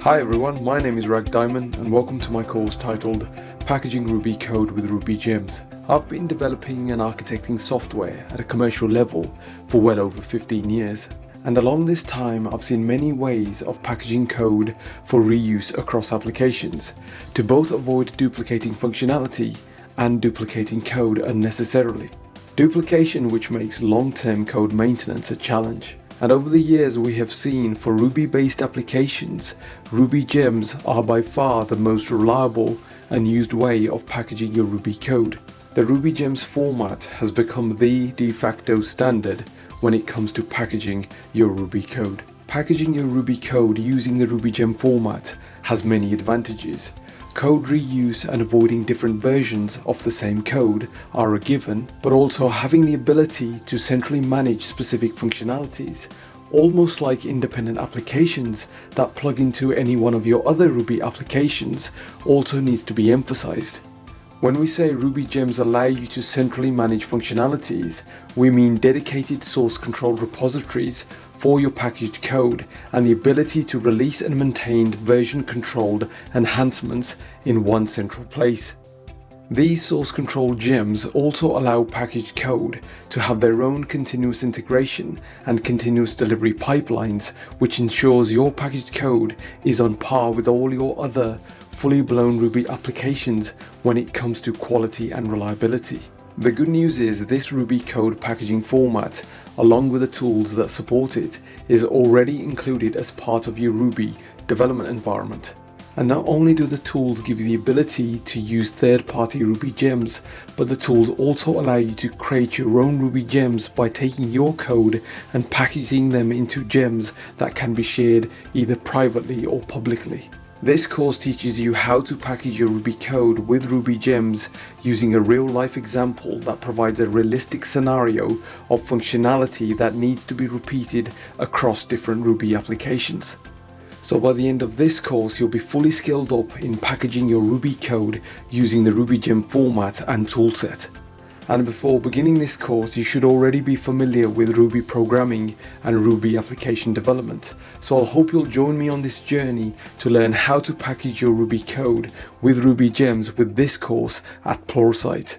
Hi everyone, my name is Rag Dhiman and welcome to my course titled Packaging Ruby Code with RubyGems. I've been developing and architecting software at a commercial level for well over 15 years. And along this time I've seen many ways of packaging code for reuse across applications to both avoid duplicating functionality and duplicating code unnecessarily. Duplication which makes long-term code maintenance a challenge. And over the years we have seen for Ruby-based applications, RubyGems are by far the most reliable and used way of packaging your Ruby code. The RubyGems format has become the de facto standard when it comes to packaging your Ruby code. Packaging your Ruby code using the RubyGem format has many advantages. Code reuse and avoiding different versions of the same code are a given, but also having the ability to centrally manage specific functionalities, almost like independent applications that plug into any one of your other Ruby applications, also needs to be emphasized. When we say RubyGems allow you to centrally manage functionalities, we mean dedicated source control repositories for your packaged code and the ability to release and maintain version controlled enhancements in one central place. These source control gems also allow packaged code to have their own continuous integration and continuous delivery pipelines, which ensures your packaged code is on par with all your other fully blown Ruby applications when it comes to quality and reliability. The good news is this Ruby code packaging format, along with the tools that support it, is already included as part of your Ruby development environment. And not only do the tools give you the ability to use third-party RubyGems, but the tools also allow you to create your own RubyGems by taking your code and packaging them into gems that can be shared either privately or publicly. This course teaches you how to package your Ruby code with RubyGems using a real-life example that provides a realistic scenario of functionality that needs to be repeated across different Ruby applications. So by the end of this course, you'll be fully skilled up in packaging your Ruby code using the RubyGem format and toolset. And before beginning this course, you should already be familiar with Ruby programming and Ruby application development. So I hope you'll join me on this journey to learn how to package your Ruby code with RubyGems with this course at Pluralsight.